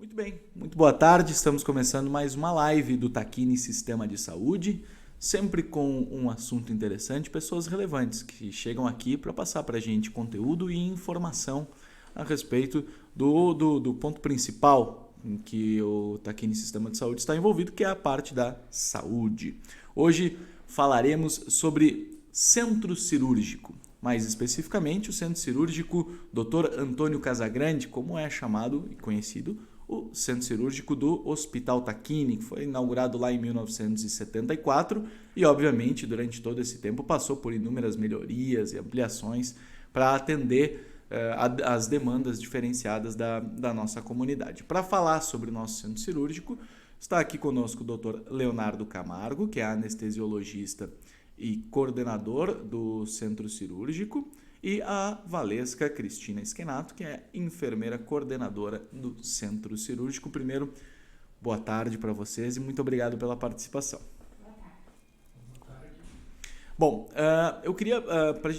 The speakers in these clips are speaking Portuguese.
Muito bem, muito boa tarde. Estamos começando mais uma live do Tacchini Sistema de Saúde, sempre com um assunto interessante, pessoas relevantes que chegam aqui para passar para a gente conteúdo e informação a respeito do ponto principal em que o Tacchini Sistema de Saúde está envolvido, que é a parte da saúde. Hoje falaremos sobre centro cirúrgico. Mais especificamente, o Centro Cirúrgico Dr. Antônio Casagrande, como é chamado e conhecido, o Centro Cirúrgico do Hospital Tacchini, que foi inaugurado lá em 1974 e, obviamente, durante todo esse tempo passou por inúmeras melhorias e ampliações para atender as demandas diferenciadas da nossa comunidade. Para falar sobre o nosso Centro Cirúrgico, está aqui conosco o Dr. Leonardo Camargo, que é anestesiologista e coordenador do Centro Cirúrgico, e a Valesca Cristina Schenato, que é enfermeira coordenadora do Centro Cirúrgico. Primeiro, boa tarde para vocês e muito obrigado pela participação. Boa tarde. Bom, eu queria,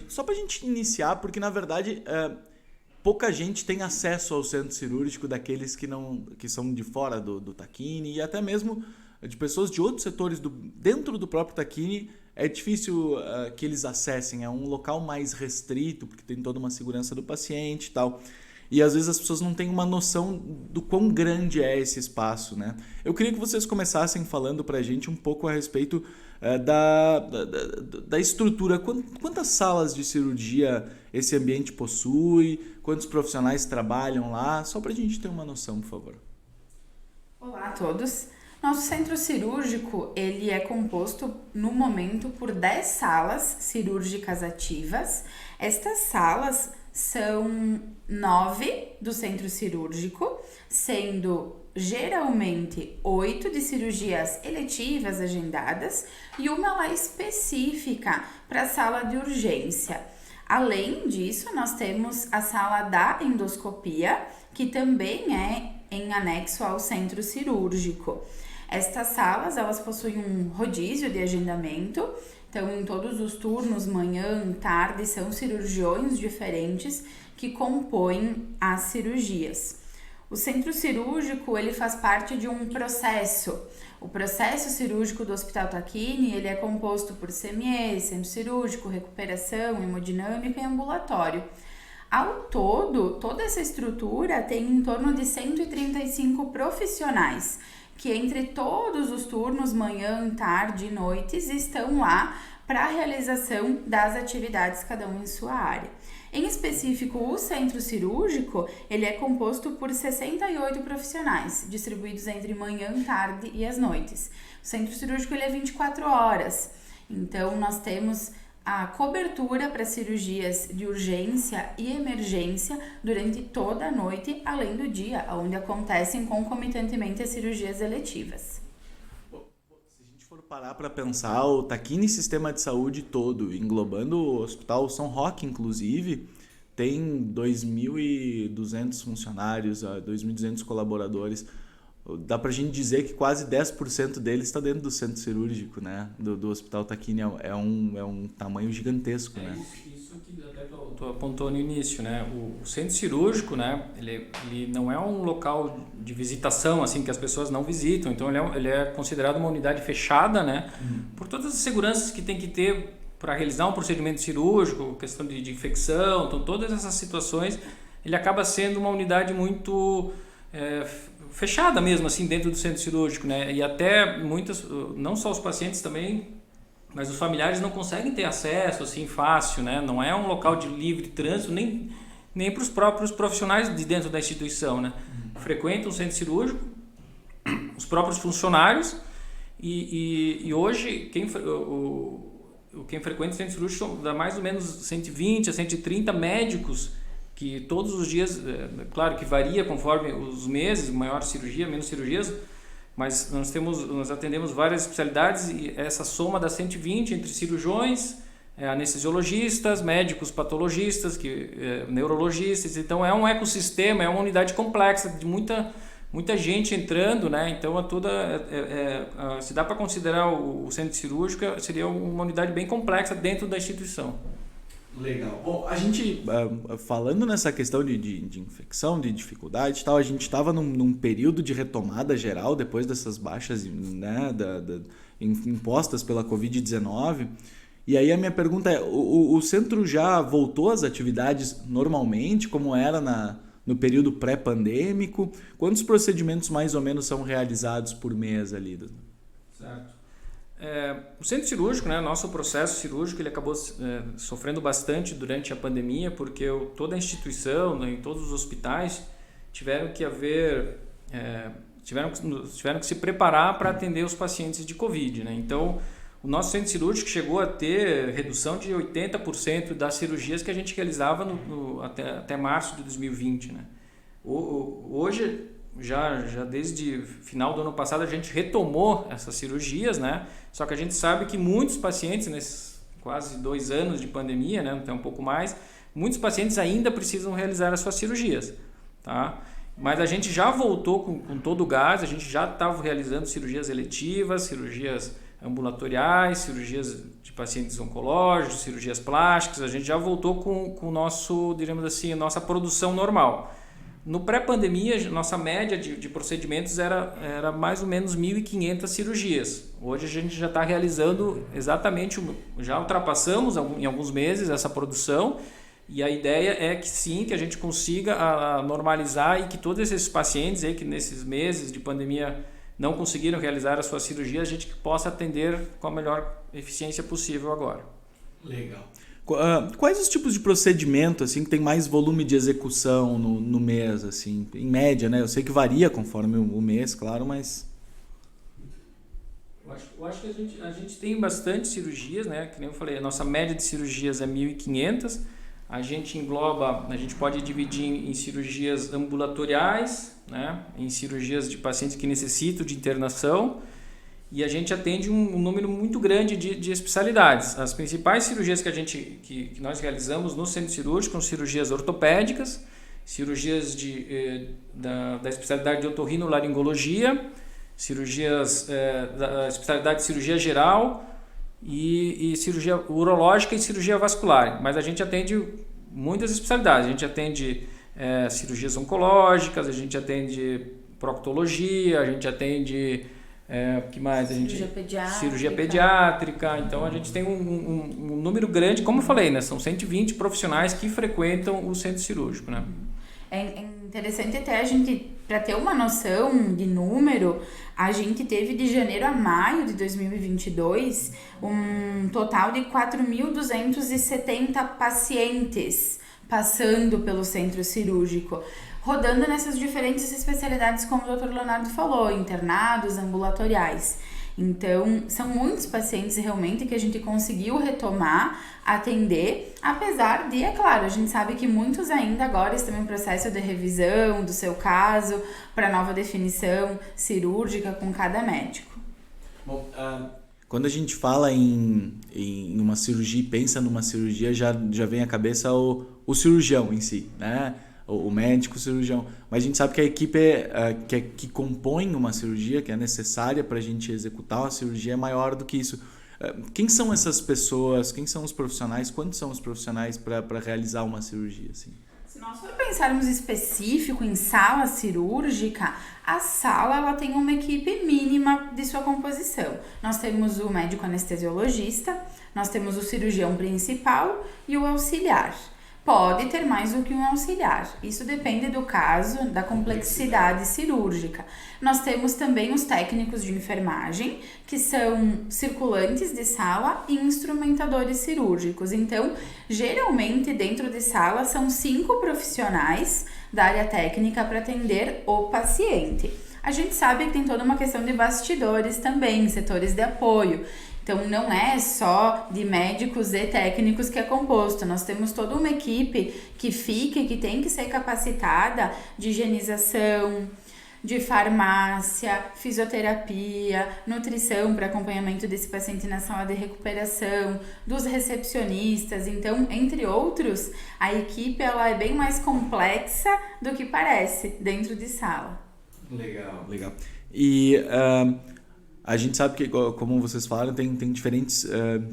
só para a gente iniciar, porque na verdade pouca gente tem acesso ao Centro Cirúrgico, daqueles que são de fora do Tacchini e até mesmo de pessoas de outros setores dentro do próprio Tacchini. É difícil que eles acessem, é um local mais restrito, porque tem toda uma segurança do paciente e tal. E às vezes as pessoas não têm uma noção do quão grande é esse espaço, né? Eu queria que vocês começassem falando pra gente um pouco a respeito da estrutura. Quantas salas de cirurgia esse ambiente possui? Quantos profissionais trabalham lá? Só pra gente ter uma noção, por favor. Olá a todos. Nosso centro cirúrgico, ele é composto no momento por 10 salas cirúrgicas ativas. Estas salas são 9 do centro cirúrgico, sendo geralmente 8 de cirurgias eletivas agendadas e uma lá específica para a sala de urgência. Além disso, nós temos a sala da endoscopia, que também é em anexo ao centro cirúrgico. Estas salas, elas possuem um rodízio de agendamento, então em todos os turnos, manhã, tarde, são cirurgiões diferentes que compõem as cirurgias. O centro cirúrgico, ele faz parte de um processo. O processo cirúrgico do Hospital Tacchini, ele é composto por CME, centro cirúrgico, recuperação, hemodinâmica e ambulatório. Ao todo, toda essa estrutura tem em torno de 135 profissionais, que entre todos os turnos, manhã, tarde e noites, estão lá para a realização das atividades, cada um em sua área. Em específico, o centro cirúrgico, ele é composto por 68 profissionais, distribuídos entre manhã, tarde e as noites. O centro cirúrgico, ele é 24 horas, então nós temos a cobertura para cirurgias de urgência e emergência durante toda a noite, além do dia, onde acontecem concomitantemente as cirurgias eletivas. Se a gente for parar para pensar, o Tacchini Sistema de Saúde todo, englobando o Hospital São Roque, inclusive, tem 2.200 funcionários, 2.200 colaboradores. Dá pra gente dizer que quase 10% deles está dentro do centro cirúrgico, né? Do Hospital Tacchini. É um tamanho gigantesco, né? Isso que até tu apontou no início, né? O centro cirúrgico, né? Ele não é um local de visitação, assim, que as pessoas não visitam. Então, ele é considerado uma unidade fechada, né? Por todas as seguranças que tem que ter para realizar um procedimento cirúrgico, questão de infecção, então, todas essas situações, ele acaba sendo uma unidade muito fechada mesmo, assim, dentro do centro cirúrgico, né? E até muitas, não só os pacientes também, mas os familiares não conseguem ter acesso, assim, fácil, né? Não é um local de livre trânsito, nem para os próprios profissionais de dentro da instituição, né? Frequentam o centro cirúrgico, os próprios funcionários, e hoje quem frequenta o centro cirúrgico dá mais ou menos 120 a 130 médicos, que todos os dias, claro que varia conforme os meses, maior cirurgia, menos cirurgias, mas nós atendemos várias especialidades e essa soma dá 120 entre cirurgiões, anestesiologistas, médicos patologistas, neurologistas, então é um ecossistema, é uma unidade complexa de muita gente entrando, né? Então se dá para considerar o centro cirúrgico, seria uma unidade bem complexa dentro da instituição. Legal. Bom, a gente, falando nessa questão de infecção, de dificuldade e tal, a gente estava num período de retomada geral depois dessas baixas, né, impostas pela Covid-19. E aí a minha pergunta é, o centro já voltou às atividades normalmente, como era no período pré-pandêmico? Quantos procedimentos mais ou menos são realizados por mês ali? Certo. O centro cirúrgico, né, nosso processo cirúrgico, ele acabou sofrendo bastante durante a pandemia, porque toda a instituição, né, em todos os hospitais tiveram que se preparar para atender os pacientes de Covid, né? Então, o nosso centro cirúrgico chegou a ter redução de 80% das cirurgias que a gente realizava até março de 2020, né? Hoje, já desde final do ano passado, a gente retomou essas cirurgias, né? Só que a gente sabe que muitos pacientes, nesses quase 2 anos de pandemia, né, até um pouco mais, muitos pacientes ainda precisam realizar as suas cirurgias, tá? Mas a gente já voltou com todo o gás, a gente já estava realizando cirurgias eletivas, cirurgias ambulatoriais, cirurgias de pacientes oncológicos, cirurgias plásticas, a gente já voltou com o nosso, diríamos assim, a nossa produção normal. No pré-pandemia, nossa média de procedimentos era mais ou menos 1.500 cirurgias. Hoje a gente já está realizando exatamente, já ultrapassamos em alguns meses essa produção, e a ideia é que sim, que a gente consiga normalizar e que todos esses pacientes aí que nesses meses de pandemia não conseguiram realizar as suas cirurgias, a gente possa atender com a melhor eficiência possível agora. Legal. Quais os tipos de procedimento assim que tem mais volume de execução no mês, assim, em média, né? Eu sei que varia conforme o mês, claro, mas... Eu acho que a gente tem bastante cirurgias, né? Que nem eu falei, a nossa média de cirurgias é 1.500. A gente pode dividir em cirurgias ambulatoriais, né? Em cirurgias de pacientes que necessitam de internação. E a gente atende um número muito grande de especialidades. As principais cirurgias que nós realizamos no centro cirúrgico são cirurgias ortopédicas, cirurgias da especialidade de otorrinolaringologia, cirurgias da especialidade de cirurgia geral e cirurgia urológica e cirurgia vascular. Mas a gente atende muitas especialidades. A gente atende cirurgias oncológicas, a gente atende proctologia, a gente atende... que mais? Cirurgia pediátrica. Então a gente tem um número grande, como eu falei, né? São 120 profissionais que frequentam o centro cirúrgico, né? É interessante até a gente, para ter uma noção de número, a gente teve de janeiro a maio de 2022 um total de 4.270 pacientes passando pelo centro cirúrgico, rodando nessas diferentes especialidades, como o Dr. Leonardo falou, internados, ambulatoriais. Então, são muitos pacientes realmente que a gente conseguiu retomar, atender, apesar de, é claro, a gente sabe que muitos ainda agora estão em processo de revisão do seu caso, para nova definição cirúrgica com cada médico. Bom, quando a gente fala em uma cirurgia e pensa numa cirurgia, já vem à cabeça o cirurgião em si, né? O médico, o cirurgião. Mas a gente sabe que a equipe que compõe uma cirurgia, que é necessária para a gente executar uma cirurgia, é maior do que isso. Quem são essas pessoas? Quem são os profissionais? Quantos são os profissionais para realizar uma cirurgia? Assim? Se nós for pensarmos específico em sala cirúrgica, a sala ela tem uma equipe mínima de sua composição. Nós temos o médico anestesiologista, nós temos o cirurgião principal e o auxiliar. Pode ter mais do que um auxiliar. Isso depende do caso, da complexidade cirúrgica. Nós temos também os técnicos de enfermagem, que são circulantes de sala e instrumentadores cirúrgicos. Então, geralmente, dentro de sala, são 5 profissionais da área técnica para atender o paciente. A gente sabe que tem toda uma questão de bastidores também, setores de apoio. Então, não é só de médicos e técnicos que é composto. Nós temos toda uma equipe que fica e que tem que ser capacitada de higienização, de farmácia, fisioterapia, nutrição para acompanhamento desse paciente na sala de recuperação, dos recepcionistas. Então, entre outros, a equipe ela é bem mais complexa do que parece dentro de sala. Legal. E... A gente sabe que, como vocês falaram, tem diferentes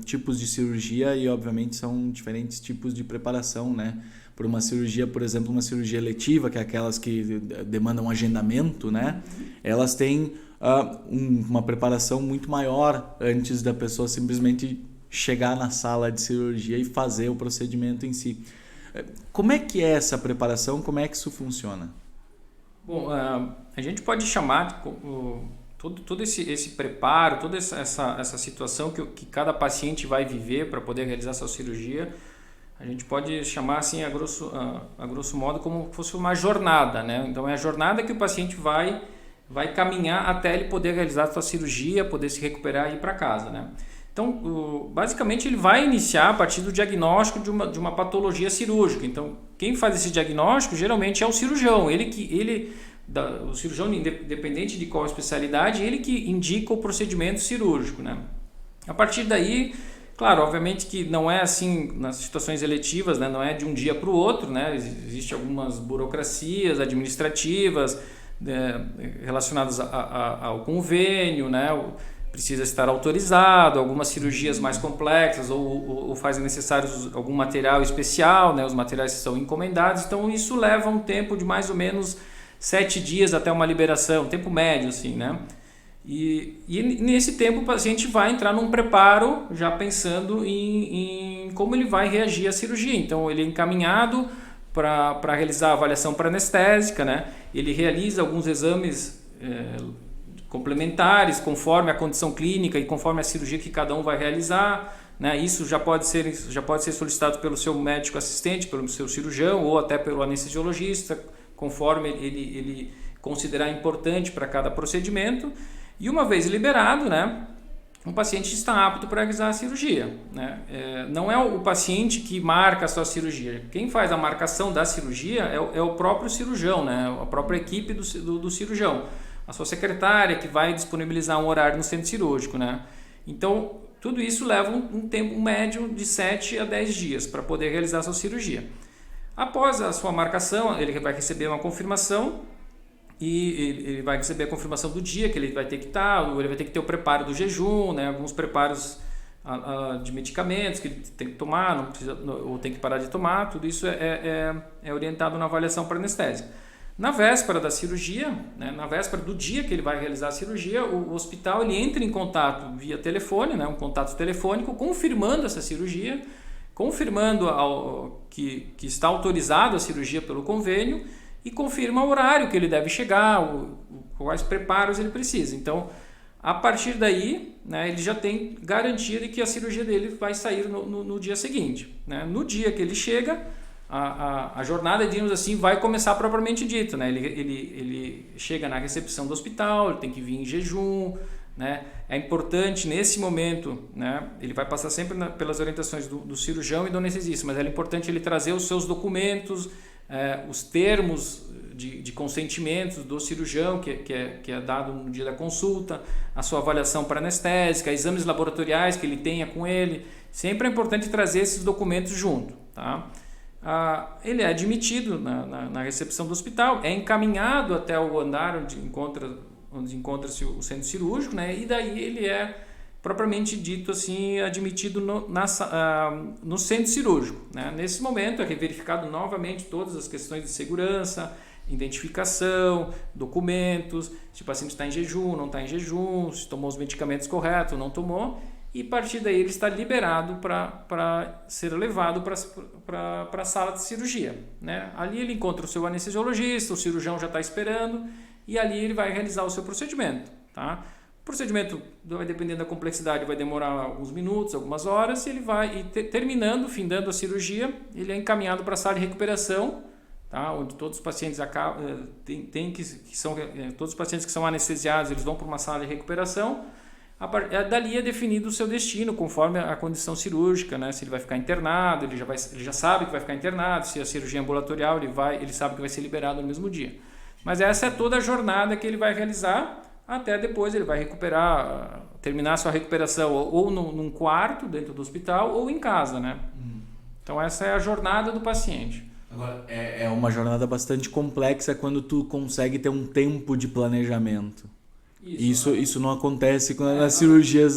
tipos de cirurgia e, obviamente, são diferentes tipos de preparação, né? Por uma cirurgia, por exemplo, uma cirurgia eletiva, que é aquelas que demandam um agendamento, né? Elas têm uma preparação muito maior antes da pessoa simplesmente chegar na sala de cirurgia e fazer o procedimento em si. Como é que é essa preparação? Como é que isso funciona? Bom, a gente pode chamar todo esse preparo, toda essa situação que cada paciente vai viver para poder realizar sua cirurgia, a gente pode chamar assim a grosso modo como se fosse uma jornada, né? Então é a jornada que o paciente vai caminhar até ele poder realizar a sua cirurgia, poder se recuperar e ir para casa, né? Então, basicamente ele vai iniciar a partir do diagnóstico de uma patologia cirúrgica. Então, quem faz esse diagnóstico geralmente é o cirurgião, o cirurgião, independente de qual especialidade, ele que indica o procedimento cirúrgico, né? A partir daí, claro, obviamente que não é assim nas situações eletivas, né? Não é de um dia para o outro, né? Existem algumas burocracias administrativas relacionadas ao convênio, né? Precisa estar autorizado, algumas cirurgias mais complexas ou fazem necessários algum material especial, né? Os materiais são encomendados, então isso leva um tempo de mais ou menos 7 dias até uma liberação, tempo médio, assim, né? E nesse tempo o paciente vai entrar num preparo já pensando em como ele vai reagir à cirurgia. Então ele é encaminhado para realizar a avaliação pré-anestésica, né? Ele realiza alguns exames complementares conforme a condição clínica e conforme a cirurgia que cada um vai realizar, né? Isso já pode ser solicitado pelo seu médico assistente, pelo seu cirurgião ou até pelo anestesiologista, conforme ele considerar importante para cada procedimento. E uma vez liberado, né, o paciente está apto para realizar a cirurgia, né? Não é o paciente que marca a sua cirurgia. Quem faz a marcação da cirurgia é o próprio cirurgião, né? A própria equipe do cirurgião. A sua secretária que vai disponibilizar um horário no centro cirúrgico, né? Então, tudo isso leva um tempo médio de 7 a 10 dias para poder realizar a sua cirurgia. Após a sua marcação, ele vai receber uma confirmação e ele vai receber a confirmação do dia que ele vai ter que estar, ele vai ter que ter o preparo do jejum, né? Alguns preparos de medicamentos que ele tem que tomar, não precisa, ou tem que parar de tomar, tudo isso é orientado na avaliação pré-anestésica. Na véspera da cirurgia, né, na véspera do dia que ele vai realizar a cirurgia, o hospital ele entra em contato via telefone, né, um contato telefônico, confirmando essa cirurgia, confirmando que está autorizado a cirurgia pelo convênio e confirma o horário que ele deve chegar, quais preparos ele precisa. Então, a partir daí, né, ele já tem garantia de que a cirurgia dele vai sair no dia seguinte, né? No dia que ele chega, a jornada, digamos assim, vai começar propriamente dito, né? Ele chega na recepção do hospital, ele tem que vir em jejum, né? É importante nesse momento, né? Ele vai passar sempre pelas orientações do cirurgião e do anestesista, mas é importante ele trazer os seus documentos, os termos de consentimento do cirurgião que é dado no dia da consulta, a sua avaliação pré-anestésica, exames laboratoriais que ele tenha com ele. Sempre é importante trazer esses documentos junto, tá? Ele é admitido na recepção do hospital, é encaminhado até o andar onde encontra-se o centro cirúrgico, né? E daí ele é propriamente dito assim admitido no centro cirúrgico, né? Nesse momento é verificado novamente todas as questões de segurança, identificação, documentos, se o paciente está em jejum, não está em jejum, se tomou os medicamentos corretos, não tomou. E a partir daí ele está liberado para ser levado para a sala de cirurgia, né? Ali ele encontra o seu anestesiologista, o cirurgião já está esperando e ali ele vai realizar o seu procedimento, tá? O procedimento, vai dependendo da complexidade, vai demorar alguns minutos, algumas horas, e ele vai, findando a cirurgia, ele é encaminhado para a sala de recuperação, tá? Onde todos os pacientes todos os pacientes que são anestesiados, eles vão para uma sala de recuperação. Dali é definido o seu destino conforme a condição cirúrgica, né? Se ele vai ficar internado, ele já sabe que vai ficar internado. Se a cirurgia ambulatorial, ele sabe que vai ser liberado no mesmo dia. Mas essa é toda a jornada que ele vai realizar, até depois ele vai terminar a sua recuperação ou num quarto dentro do hospital ou em casa, né? Então essa é a jornada do paciente. Agora, é uma jornada bastante complexa quando tu consegue ter um tempo de planejamento. Isso não acontece nas cirurgias.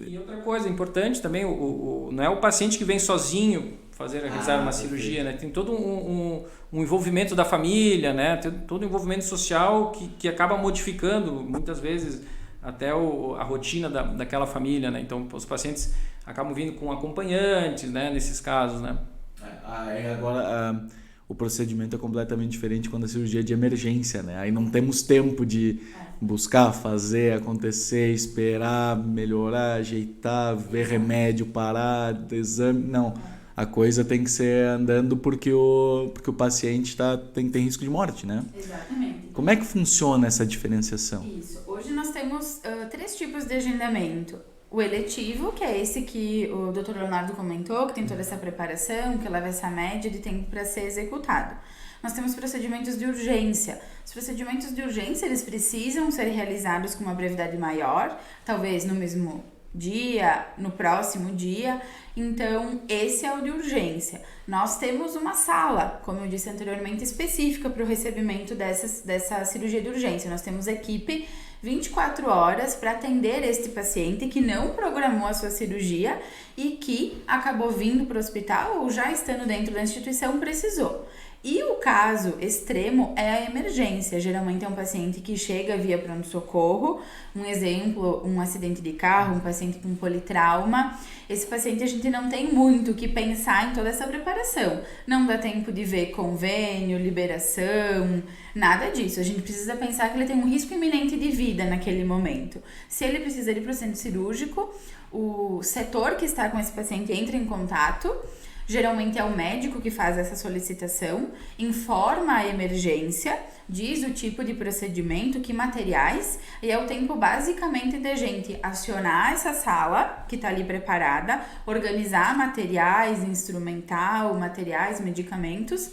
E outra coisa importante também, não é o paciente que vem sozinho realizar uma cirurgia, né? Tem todo um envolvimento da família, né? Tem todo um envolvimento social que acaba modificando muitas vezes até a rotina daquela família, né? Então os pacientes acabam vindo com acompanhantes, né? Nesses casos, né? Agora o procedimento é completamente diferente quando a cirurgia é de emergência, né? Aí não temos tempo de buscar, fazer, acontecer, esperar, melhorar, ajeitar, ver remédio, parar, exame. Não, a coisa tem que ser andando porque o paciente tem risco de morte, né? Exatamente. Como é que funciona essa diferenciação? Isso. Hoje nós temos 3 tipos de agendamento. O eletivo, que é esse que o Dr. Leonardo comentou, que tem toda essa preparação, que leva essa média de tempo para ser executado. Nós temos procedimentos de urgência. Os procedimentos de urgência, eles precisam ser realizados com uma brevidade maior, talvez no mesmo dia, no próximo dia. Então, esse é o de urgência. Nós temos uma sala, como eu disse anteriormente, específica para o recebimento dessa cirurgia de urgência. Nós temos equipe 24 horas para atender este paciente que não programou a sua cirurgia e que acabou vindo para o hospital ou já estando dentro da instituição precisou. E o caso extremo é a emergência. Geralmente é um paciente que chega via pronto-socorro, um exemplo, um acidente de carro, um paciente com politrauma. Esse paciente a gente não tem muito o que pensar em toda essa preparação. Não dá tempo de ver convênio, liberação, nada disso. A gente precisa pensar que ele tem um risco iminente de vida naquele momento. Se ele precisa ir para o centro cirúrgico, o setor que está com esse paciente entra em contato. Geralmente é o médico que faz essa solicitação, informa a emergência, diz o tipo de procedimento, que materiais, e é o tempo basicamente de gente acionar essa sala que está ali preparada, organizar materiais, instrumental, materiais, medicamentos,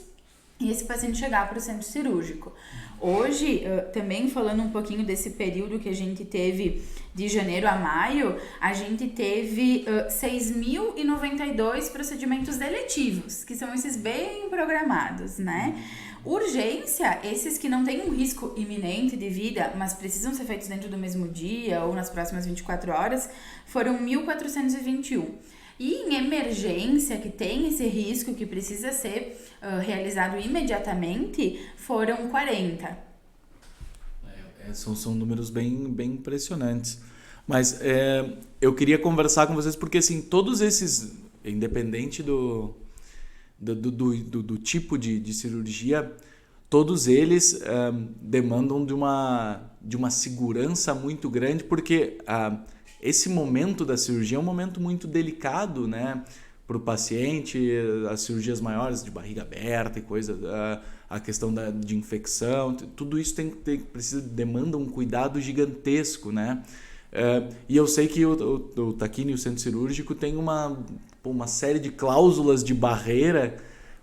e esse paciente chegar para o centro cirúrgico. Hoje, também falando um pouquinho desse período que a gente teve de janeiro a maio, a gente teve 6.092 procedimentos eletivos, que são esses bem programados, né? Urgência, esses que não têm um risco iminente de vida, mas precisam ser feitos dentro do mesmo dia ou nas próximas 24 horas, foram 1.421. E em emergência, que tem esse risco que precisa ser realizado imediatamente, foram 40. São números bem impressionantes. Mas eu queria conversar com vocês porque, assim, todos esses, independente do tipo de cirurgia, todos eles demandam de uma segurança muito grande, porque esse momento da cirurgia é um momento muito delicado, né, para o paciente. As cirurgias maiores de barriga aberta e coisa, a questão de infecção, tudo isso demanda um cuidado gigantesco, né? E eu sei que o Tacchini, o centro cirúrgico, tem uma série de cláusulas de barreira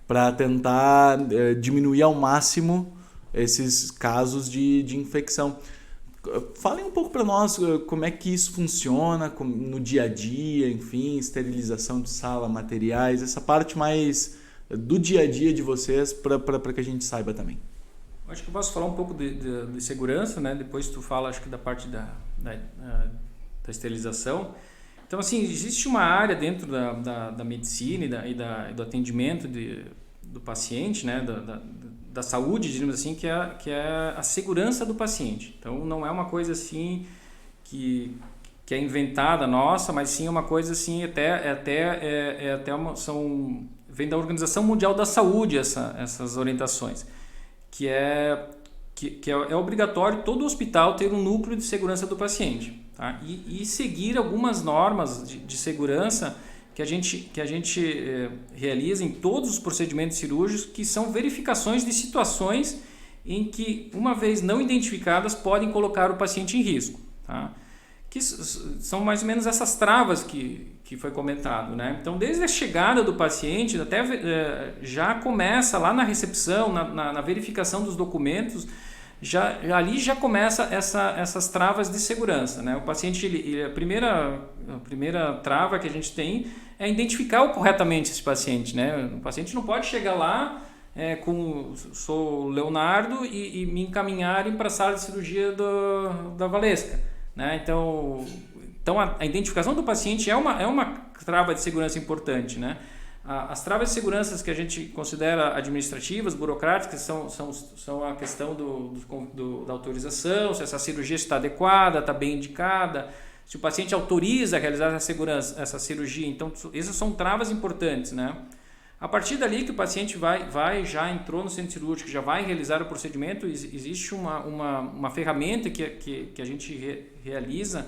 para tentar diminuir ao máximo esses casos de infecção. Falem um pouco para nós como é que isso funciona no dia a dia, enfim, esterilização de sala, materiais, essa parte mais do dia a dia de vocês, para que a gente saiba também. Acho que eu posso falar um pouco de segurança, né? Depois tu fala, acho que da parte da esterilização. Então, assim, existe uma área dentro da medicina e do atendimento do paciente, né? Da saúde, digamos assim, que é a segurança do paciente. Então, não é uma coisa assim que é inventada nossa, mas sim uma coisa assim, vem da Organização Mundial da Saúde essas orientações, que é obrigatório todo hospital ter um núcleo de segurança do paciente, tá? E seguir algumas normas de segurança que a gente realiza em todos os procedimentos cirúrgicos, que são verificações de situações em que, uma vez não identificadas, podem colocar o paciente em risco, tá? Que são mais ou menos essas travas que foi comentado, né? Então, desde a chegada do paciente, até já começa lá na recepção, na verificação dos documentos, ali já começa essas travas de segurança, né? O paciente, a primeira trava que a gente tem é identificar corretamente esse paciente, né? O paciente não pode chegar lá sou o Leonardo e me encaminharem para a sala de cirurgia da Valesca, né? Então a identificação do paciente é uma trava de segurança importante, né? As travas de segurança que a gente considera administrativas, burocráticas, são a questão da autorização, se essa cirurgia está adequada, está bem indicada, se o paciente autoriza a realizar essa cirurgia. Então, essas são travas importantes, né? A partir dali que o paciente já entrou no centro cirúrgico, já vai realizar o procedimento, existe uma ferramenta que a gente realiza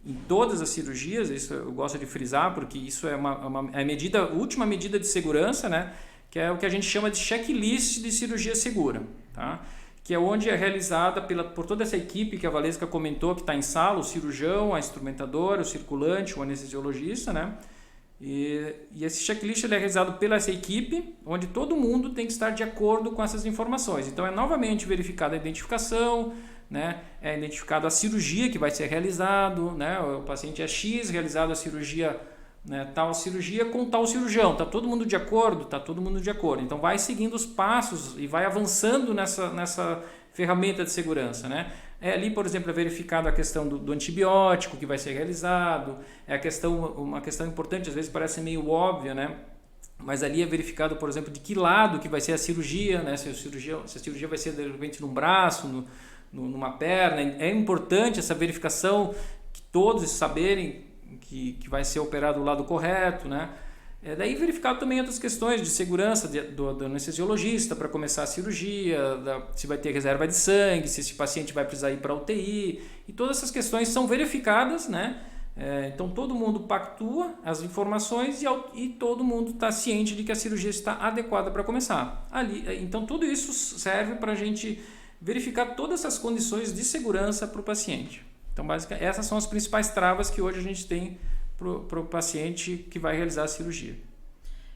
em todas as cirurgias. Isso eu gosto de frisar, porque isso é a última medida de segurança, né? Que é o que a gente chama de checklist de cirurgia segura, tá? Que é onde é realizada por toda essa equipe que a Valesca comentou, que está em sala, o cirurgião, a instrumentadora, o circulante, o anestesiologista, né? E esse checklist ele é realizado pela essa equipe, onde todo mundo tem que estar de acordo com essas informações. Então é novamente verificada a identificação, né? É identificado a cirurgia que vai ser realizado, né? O paciente é X, realizado a cirurgia, né? Tal cirurgia com tal cirurgião. Está todo mundo de acordo? Está todo mundo de acordo. Então vai seguindo os passos e vai avançando nessa ferramenta de segurança, né? Ali, por exemplo, é verificado a questão do antibiótico que vai ser realizado, uma questão importante, às vezes parece meio óbvia, né? Mas ali é verificado, por exemplo, de que lado que vai ser a cirurgia, né? Se a cirurgia vai ser de repente num braço, numa perna. É importante essa verificação, que todos saberem que vai ser operado o lado correto, né? Daí verificado também outras questões de segurança do anestesiologista para começar a cirurgia, se vai ter reserva de sangue, se esse paciente vai precisar ir para a UTI, e todas essas questões são verificadas, né? Então todo mundo pactua as informações e todo mundo está ciente de que a cirurgia está adequada para começar. Então tudo isso serve para a gente verificar todas essas condições de segurança para o paciente. Então basicamente essas são as principais travas que hoje a gente tem para o paciente que vai realizar a cirurgia.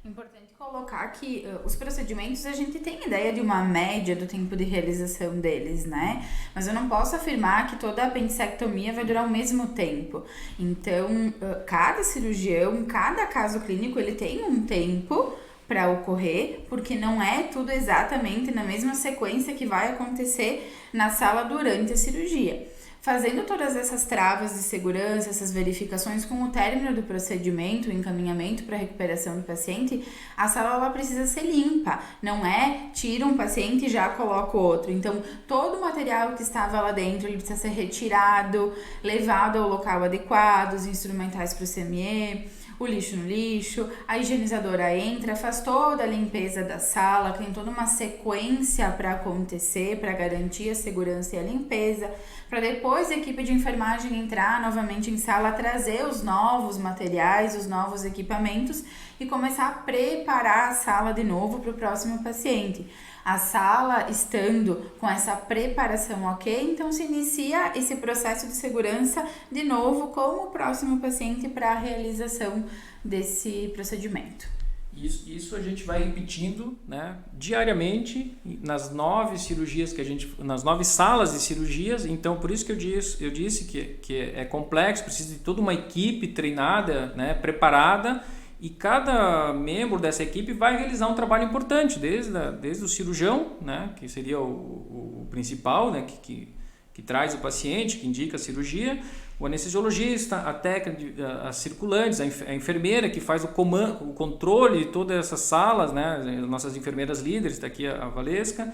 Importante colocar que os procedimentos, a gente tem ideia de uma média do tempo de realização deles, né? Mas eu não posso afirmar que toda a apendicectomia vai durar o mesmo tempo. Então, cada cirurgião, cada caso clínico, ele tem um tempo para ocorrer, porque não é tudo exatamente na mesma sequência que vai acontecer na sala durante a cirurgia. Fazendo todas essas travas de segurança, essas verificações com o término do procedimento, o encaminhamento para a recuperação do paciente, a sala ela precisa ser limpa. Não é tira um paciente e já coloca outro. Então, todo o material que estava lá dentro ele precisa ser retirado, levado ao local adequado, os instrumentais para o CME, o lixo no lixo, a higienizadora entra, faz toda a limpeza da sala, tem toda uma sequência para acontecer, para garantir a segurança e a limpeza, para depois a equipe de enfermagem entrar novamente em sala, trazer os novos materiais, os novos equipamentos e começar a preparar a sala de novo para o próximo paciente. A sala estando com essa preparação ok, então se inicia esse processo de segurança de novo com o próximo paciente para a realização desse procedimento. Isso a gente vai repetindo, né, diariamente nas 9 cirurgias nas 9 salas de cirurgias. Então por isso que eu disse que é complexo, precisa de toda uma equipe treinada, né, preparada. E cada membro dessa equipe vai realizar um trabalho importante, desde o cirurgião, né, que seria o principal, né, que traz o paciente, que indica a cirurgia, o anestesiologista, a técnica, as circulantes, a enfermeira que faz o controle de todas essas salas, né, nossas enfermeiras líderes, está aqui a Valesca,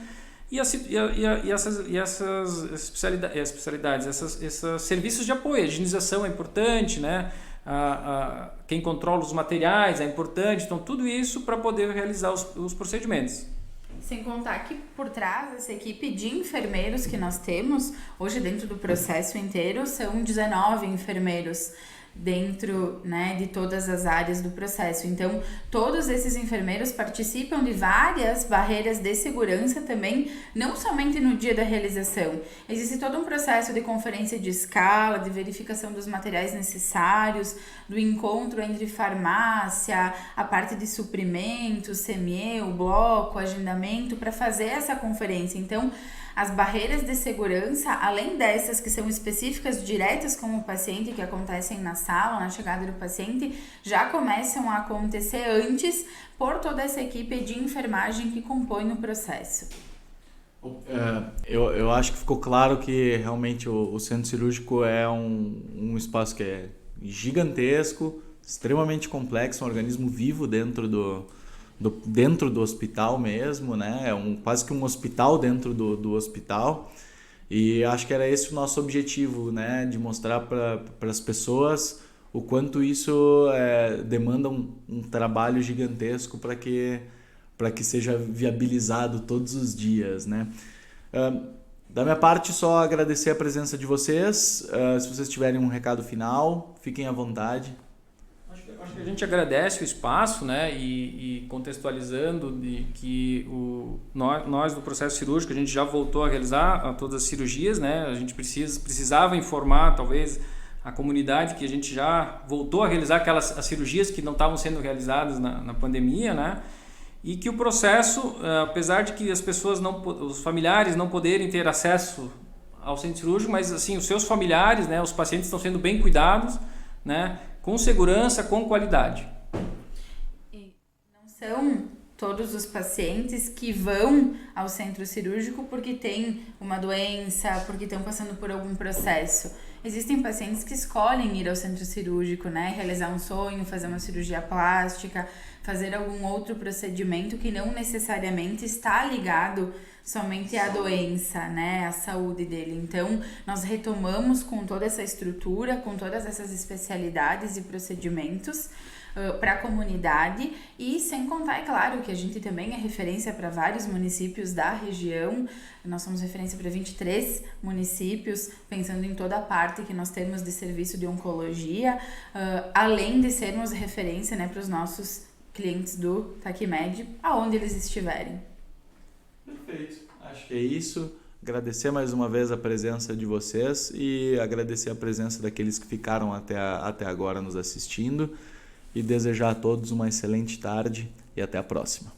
e essas especialidades, esses serviços de apoio. A higienização é importante, né? Quem controla os materiais é importante, então tudo isso para poder realizar os procedimentos. Sem contar que por trás dessa equipe de enfermeiros que nós temos, hoje dentro do processo inteiro, são 19 enfermeiros dentro, né, de todas as áreas do processo. Então, todos esses enfermeiros participam de várias barreiras de segurança também, não somente no dia da realização. Existe todo um processo de conferência de escala, de verificação dos materiais necessários, do encontro entre farmácia, a parte de suprimentos, CME, o bloco, o agendamento, para fazer essa conferência. Então, as barreiras de segurança, além dessas que são específicas, diretas com o paciente, que acontecem na sala, sala, na chegada do paciente, já começam a acontecer antes por toda essa equipe de enfermagem que compõe o processo. Eu acho que ficou claro que realmente o centro cirúrgico é um espaço que é gigantesco, extremamente complexo, um organismo vivo dentro do hospital mesmo, né? É quase que um hospital dentro do hospital. E acho que era esse o nosso objetivo, né? De mostrar para as pessoas o quanto isso demanda um trabalho gigantesco para que seja viabilizado todos os dias, né? Da minha parte, só agradecer a presença de vocês. Se vocês tiverem um recado final, fiquem à vontade. Acho que a gente agradece o espaço, né? E contextualizando de que nós do processo cirúrgico, a gente já voltou a realizar todas as cirurgias, né? A gente precisava informar, talvez, a comunidade que a gente já voltou a realizar as cirurgias que não estavam sendo realizadas na pandemia, né? E que o processo, apesar de que as pessoas os familiares não poderem ter acesso ao centro cirúrgico, mas assim, os seus familiares, né, os pacientes estão sendo bem cuidados, né, com segurança, com qualidade. E não são todos os pacientes que vão ao centro cirúrgico porque têm uma doença, porque estão passando por algum processo. Existem pacientes que escolhem ir ao centro cirúrgico, né, realizar um sonho, fazer uma cirurgia plástica, fazer algum outro procedimento que não necessariamente está ligado somente à doença, né, à saúde dele. Então, nós retomamos com toda essa estrutura, com todas essas especialidades e procedimentos para a comunidade, e sem contar, é claro, que a gente também é referência para vários municípios da região. Nós somos referência para 23 municípios, pensando em toda a parte que nós temos de serviço de oncologia, além de sermos referência, né, para os nossos clientes do TAQMED, aonde eles estiverem. Perfeito. Acho que é isso. Agradecer mais uma vez a presença de vocês e agradecer a presença daqueles que ficaram até agora nos assistindo e desejar a todos uma excelente tarde e até a próxima.